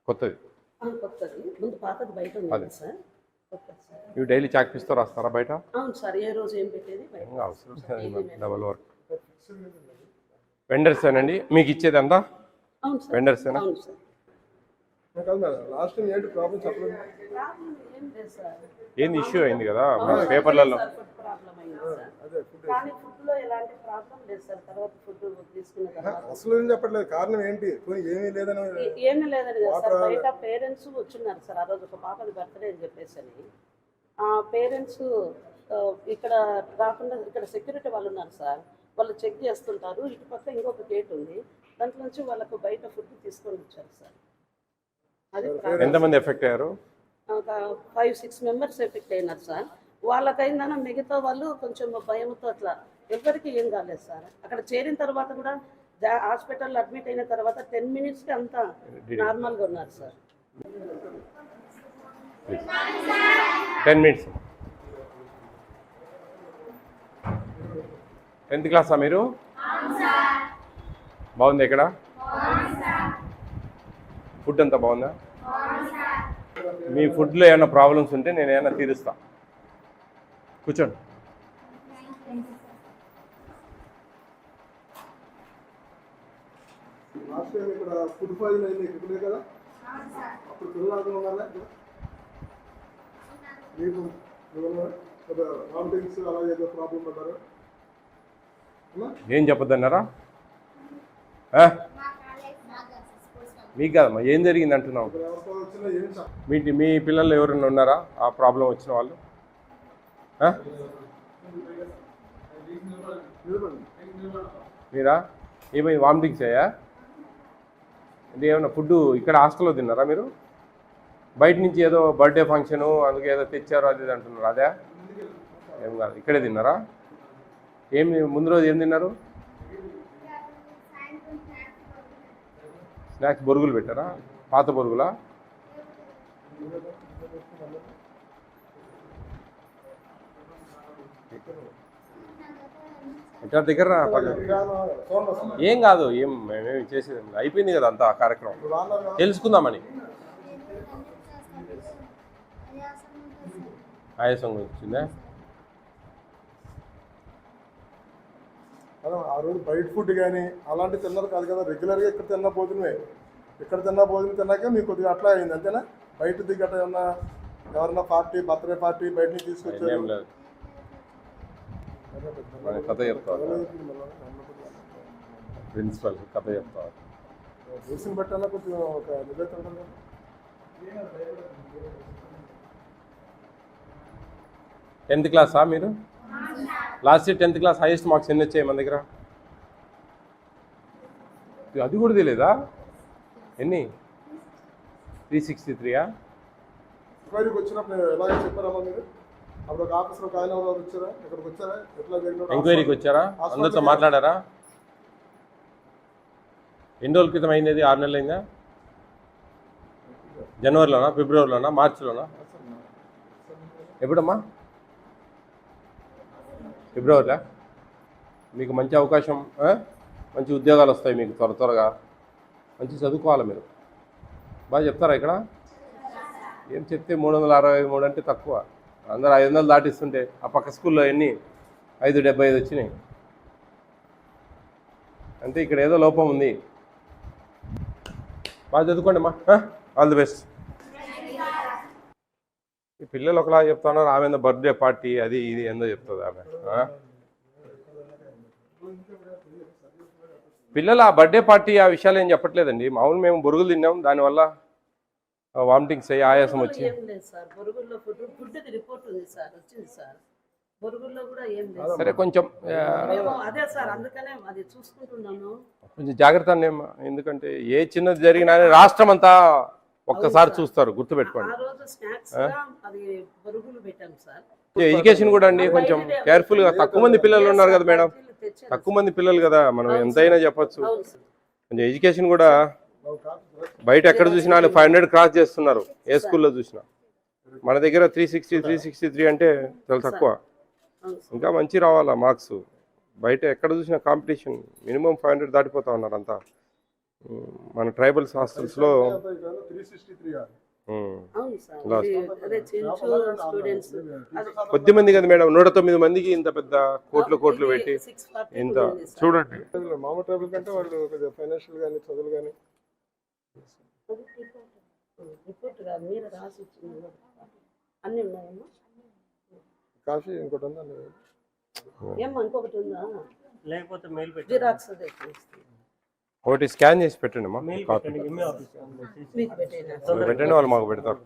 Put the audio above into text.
కొత్తది కొత్తది ముందు పాతది బయట ఉంది సార్. ఇవి డైలీ చాక్పీస్తో రాస్తారా బయట? అవును సార్. ఏ రోజు ఏం పెట్టేది అవసరం డబల్ వర్క్. వెండర్సేనండి మీకు ఇచ్చేది అంతా? అవును సార్. వెండర్సేనా? అవును సార్. ఏంది ఇష్యూ అయింది కదా పేపర్లలో? కానీ ఫుడ్ లో ఎలాంటి ప్రాబ్లం లేదు సార్. తర్వాత ఫుడ్ తీసుకున్న తర్వాత అసలు ఏం చెప్పట్లేదు. కారణం ఏంటి? ఏమీ లేదని సార్. బయట పేరెంట్స్ వచ్చున్నారు సార్. ఆ రోజు ఒక పాపది బర్త్డే అని చెప్పేసి ఆ పేరెంట్స్ ఇక్కడ రాకుండా ఇక్కడ సెక్యూరిటీ వాళ్ళు ఉన్నారు సార్. వాళ్ళు చెక్ చేస్తుంటారు. ఇటు పక్క ఇంకొక గేట్ ఉంది. దాంట్లో నుంచి వాళ్ళకు బయట ఫుడ్ తీసుకొని వచ్చారు సార్. అది ఎంతమంది ఎఫెక్ట్ అయ్యారు? ఒక 5-6 మెంబర్స్ ఎఫెక్ట్ అయినారు సార్. వాళ్ళకైందన మిగతా వాళ్ళు కొంచెం భయంతో అట్లా ఎవరికి ఏం కాలేదు సార్. అక్కడ చేరిన తర్వాత కూడా హాస్పిటల్లో అడ్మిట్ అయిన తర్వాత 10 మినిట్స్కి అంతా నార్మల్గా ఉన్నారు సార్. 10 మినిట్స్. 10th క్లాసా మీరు? బాగుంది. ఇక్కడ ఫుడ్ అంతా బాగుందా? మీ ఫుడ్లో ఏమైనా ప్రాబ్లమ్స్ ఉంటే నేను ఏమైనా తీరుస్తా. కూర్చోండి. ఇక్కడ ఫుడ్ పాయిజన్ అయింది ఇక్కడే కదా? అప్పుడు పిల్లలు ఉన్నారా మీకు? వామిటింగ్స్ అలా ఏదో ప్రాబ్లం పడ్డారు? ఏం చెప్పొద్దన్నారా? మీకు కాదమ్మా, ఏం జరిగింది అంటున్నావు? మీ పిల్లలు ఎవరైనా ఉన్నారా ఆ ప్రాబ్లం వచ్చిన వాళ్ళు? మీరా? ఏమైంది? వామిటింగ్స్ అయ్యా? అంటే ఏమన్నా ఫుడ్ ఇక్కడ హాస్టల్లో తిన్నారా మీరు? బయట నుంచి ఏదో బర్త్డే ఫంక్షను అందుకే ఏదో తెచ్చారు అది అంటున్నారు. అదే ఏం కాదు, ఇక్కడే తిన్నారా? ఏమి ముందు రోజు ఏం తిన్నారు? స్నాక్స్ బొరుగులు పెట్టారా? పాత బొరుగులా? ఇట్లా దగ్గర ఏం కాదు, ఏం మేమేమి చేసేది అయిపోయింది కదా అంతా కార్యక్రమం. తెలుసుకుందామని. ఆయాసం వచ్చిందా? ఆ రోజు బయట ఫుడ్ కానీ అలాంటివి తిన్నారు కాదు కదా. రెగ్యులర్గా ఇక్కడ తిన్న భోజనమే. ఇక్కడ తిన్న భోజనం తిన్నాక మీకు కొద్దిగా అట్లా అయింది అంతేనా? బయట దిగ్గట ఏమన్నా ఎవరన్నా పార్టీ బర్త్డే పార్టీ బయట నుంచి తీసుకొచ్చారు? కథ చెప్తాను, ప్రిన్సిపల్ కథ చెప్తాను. చూసిన బట్టన్నా కొంచెం ఒక నిజాయితీ ఉంటుంది. 10th క్లాసా మీరు? Last year 10th class highest marks ఎన్ని వచ్చాయి మన దగ్గర? అది కూడా తెలియదా? ఎన్ని? 363. ఎంక్వైరీకి వచ్చినప్పుడు ఎలాగ చెప్పారమ్మా మీరు? అప్పుడు ఒక ఆఫీస్లో ఒక ఆయన వచ్చారా? ఇక్కడికి వచ్చారా? ఎట్లా జరిగిన ఎంక్వైరీకి వచ్చారా? అందరితో మాట్లాడారా? ఎన్ని రోజుల క్రితం అయింది? 6 నెలలు అయిందా? జనవరిలోనా, ఫిబ్రవరిలోనా, మార్చిలోనా? ఎప్పుడమ్మా? ఫిబ్రవరిలో. మీకు మంచి అవకాశం, మంచి ఉద్యోగాలు వస్తాయి మీకు త్వరగా. మంచి చదువుకోవాలి మీరు. బాగా చెప్తారా ఇక్కడ? ఏం చెప్తే 363 అంటే తక్కువ. అందరూ 500 దాటిస్తుంటే ఆ పక్క స్కూల్లో ఎన్ని? 575 వచ్చినాయి. అంటే ఇక్కడ ఏదో లోపం ఉంది. బాగా చదువుకోండి అమ్మా. All the best. ఈ పిల్లలు ఒకలా చెప్తున్నారు, ఆమె బర్త్డే పార్టీ అది ఇది ఏందో చెప్తుంది ఆమె. పిల్లలు ఆ బర్త్డే పార్టీ ఆ విషయాలు ఏం చెప్పట్లేదండి. మామూలు మేము బొరుగులు తిన్నాం, దానివల్ల వామిటింగ్స్ అయ్యి ఆయాసం వచ్చి. సరే కొంచెం కొంచెం జాగ్రత్త అమ్మా. ఎందుకంటే ఏ చిన్నది జరిగినా రాష్ట్రం అంతా ఒక్కసారి చూస్తారు, గుర్తుపెట్టుకోండి. ఎడ్యుకేషన్ కూడా అండి కొంచెం కేర్ఫుల్గా. తక్కువ మంది పిల్లలు ఉన్నారు కదా మేడం, తక్కువ మంది పిల్లలు కదా, మనం ఎంతైనా చెప్పచ్చు. కొంచెం ఎడ్యుకేషన్ కూడా. బయట ఎక్కడ చూసినా 500 క్రాస్ చేస్తున్నారు ఏ స్కూల్లో చూసినా. మన దగ్గర 360, 363 అంటే చాలా తక్కువ. ఇంకా మంచి రావాలా మార్క్స్. బయట ఎక్కడ చూసినా కాంపిటీషన్. మినిమం 500 దాటిపోతా ఉన్నారు అంతా. మన ట్రైబల్స్ హాస్టల్స్లో 363 అవును సార్ అదే చిన్న స్టూడెంట్స్ అదే కొద్దిమంది కదా మేడం 109 మందికి ఇంత పెద్ద కోట్లు పెట్టి 640 ఇంత ఉంది సార్. చూడండి. మామూలు ట్రైబుల్ కంటే వాళ్ళు కొద్దిగా ఫైనాన్షియల్ కానీ చదువులు కానీ అది రిపోర్ట్ కాదు మీరు రాసి ఇచ్చింది అన్నీ ఉన్నాయమ్మా. కాఫీ ఇంకోటి ఉందా ఏమ్మా ఇంకొకటి ఉందా లేకపోతే మెయిల్ పెట్టి జిరాక్స్ అదే ఒకటి స్కాన్ చేసి పెట్టండి అమ్మా మెయిల్ కాపీ పెట్టండి ఎంఏ ఆఫీస్ మీకు పెట్టేనా పెట్టండి వాళ్ళు మాకు పెడతారు.